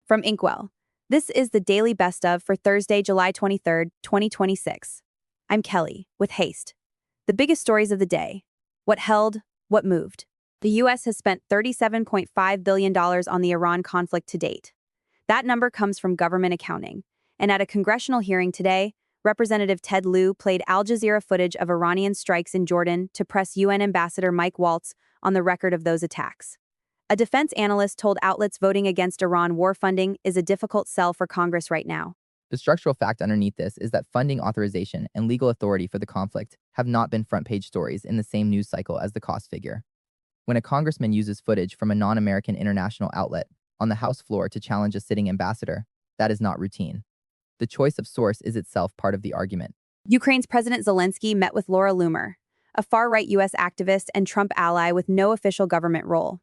From Inkwell. This is the daily best of for Thursday, July 23rd, 2026. I'm Kelly with Haste. The biggest stories of the day. What held, what moved. The U.S. has spent $37.5 billion on the Iran conflict to date. That number comes from government accounting. And at a congressional hearing today, Representative Ted Lieu played Al Jazeera footage of Iranian strikes in Jordan to press UN Ambassador Mike Waltz on the record of those attacks. A defense analyst told outlets voting against Iran war funding is a difficult sell for Congress right now. The structural fact underneath this is that funding authorization and legal authority for the conflict have not been front-page stories in the same news cycle as the cost figure. When a congressman uses footage from a non-American international outlet on the House floor to challenge a sitting ambassador, that is not routine. The choice of source is itself part of the argument. Ukraine's President Zelensky met with Laura Loomer, a far-right U.S. activist and Trump ally with no official government role.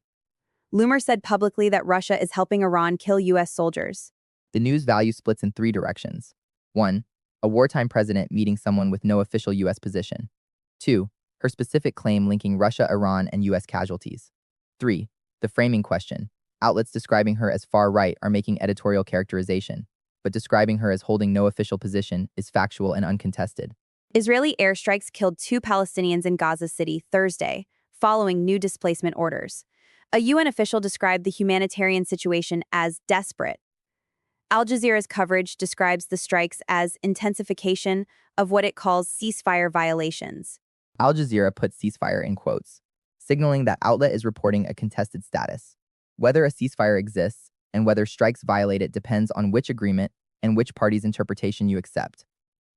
Loomer said publicly that Russia is helping Iran kill U.S. soldiers. The news value splits in three directions. 1. A wartime president meeting someone with no official U.S. position. 2. Her specific claim linking Russia, Iran, and U.S. casualties. 3. The framing question. Outlets describing her as far-right are making editorial characterization, but describing her as holding no official position is factual and uncontested. Israeli airstrikes killed 2 Palestinians in Gaza City Thursday, following new displacement orders. A UN official described the humanitarian situation as desperate. Al Jazeera's coverage describes the strikes as intensification of what it calls ceasefire violations. Al Jazeera put ceasefire in quotes, signaling that outlet is reporting a contested status. Whether a ceasefire exists and whether strikes violate it depends on which agreement and which party's interpretation you accept.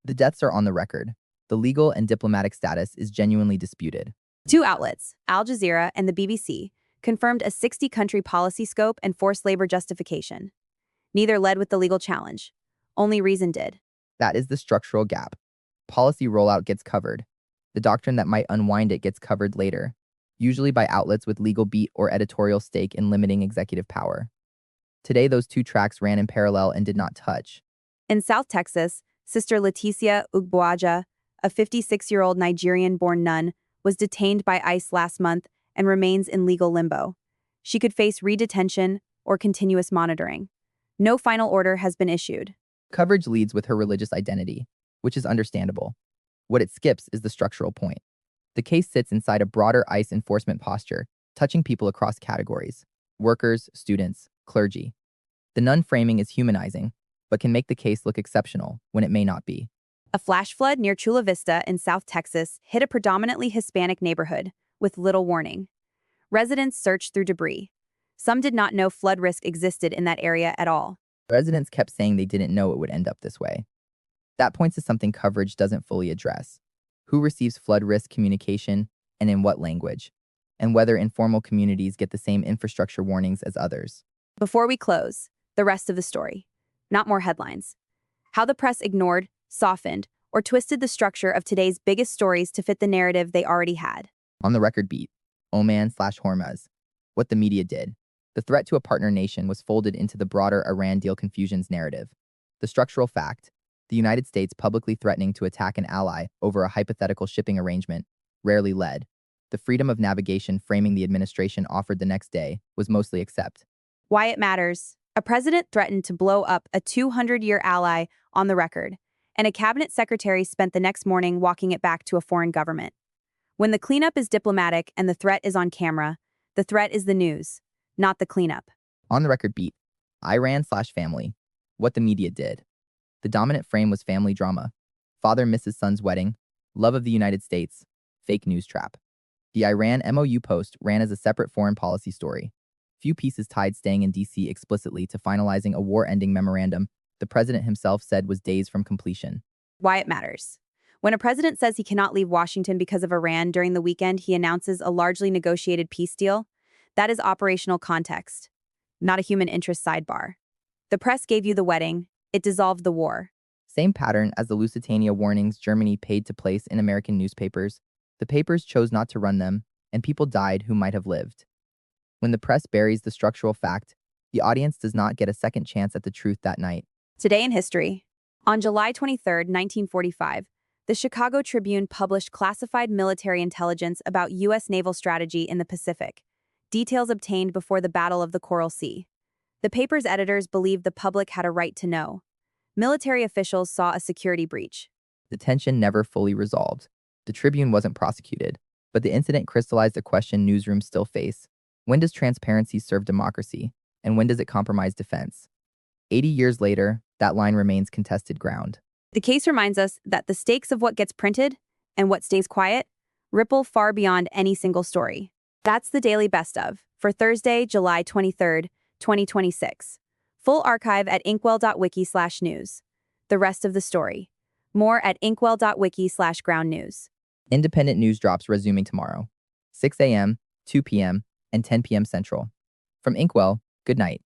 The deaths are on the record. The legal and diplomatic status is genuinely disputed. 2 outlets, Al Jazeera and the BBC, confirmed a 60-country policy scope and forced labor justification. Neither led with the legal challenge. Only Reason did. That is the structural gap. Policy rollout gets covered. The doctrine that might unwind it gets covered later, usually by outlets with legal beat or editorial stake in limiting executive power. Today, those two tracks ran in parallel and did not touch. In South Texas, Sister Leticia Ugboaja, a 56-year-old Nigerian-born nun, was detained by ICE last month and remains in legal limbo. She could face redetention or continuous monitoring. No final order has been issued. Coverage leads with her religious identity, which is understandable. What it skips is the structural point. The case sits inside a broader ICE enforcement posture, touching people across categories: workers, students, clergy. The nun framing is humanizing, but can make the case look exceptional when it may not be. A flash flood near Chula Vista in South Texas hit a predominantly Hispanic neighborhood, with little warning. Residents searched through debris. Some did not know flood risk existed in that area at all. Residents kept saying they didn't know it would end up this way. That points to something coverage doesn't fully address: who receives flood risk communication and in what language, and whether informal communities get the same infrastructure warnings as others. Before we close, the rest of the story. Not more headlines. How the press ignored, softened, or twisted the structure of today's biggest stories to fit the narrative they already had. On the record beat, Oman/Hormuz. What the media did. The threat to a partner nation was folded into the broader Iran deal confusions narrative. The structural fact, the United States publicly threatening to attack an ally over a hypothetical shipping arrangement, rarely led. The freedom of navigation framing the administration offered the next day was mostly accept. Why it matters. A president threatened to blow up a 200-year ally on the record, and a cabinet secretary spent the next morning walking it back to a foreign government. When the cleanup is diplomatic and the threat is on camera, the threat is the news, not the cleanup. On the record beat, Iran/family. What the media did. The dominant frame was family drama. Father misses son's wedding, love of the United States, fake news trap. The Iran MOU post ran as a separate foreign policy story. Few pieces tied staying in D.C. explicitly to finalizing a war-ending memorandum the president himself said was days from completion. Why it matters. When a president says he cannot leave Washington because of Iran during the weekend he announces a largely negotiated peace deal, that is operational context, not a human interest sidebar. The press gave you the wedding, it dissolved the war. Same pattern as the Lusitania warnings Germany paid to place in American newspapers. The papers chose not to run them, and people died who might have lived. When the press buries the structural fact, the audience does not get a second chance at the truth that night. Today in history. On July 23, 1945, the Chicago Tribune published classified military intelligence about U.S. naval strategy in the Pacific, details obtained before the Battle of the Coral Sea. The paper's editors believed the public had a right to know. Military officials saw a security breach. The tension never fully resolved. The Tribune wasn't prosecuted, but the incident crystallized a question newsrooms still face. When does transparency serve democracy, and when does it compromise defense? 80 years later, that line remains contested ground. The case reminds us that the stakes of what gets printed and what stays quiet ripple far beyond any single story. That's the Daily Best of for Thursday, July 23rd, 2026. Full archive at inkwell.wiki/news. The rest of the story. More at inkwell.wiki/ground news. Independent news drops resuming tomorrow, 6 a.m., 2 p.m., and 10 p.m. Central. From Inkwell, good night.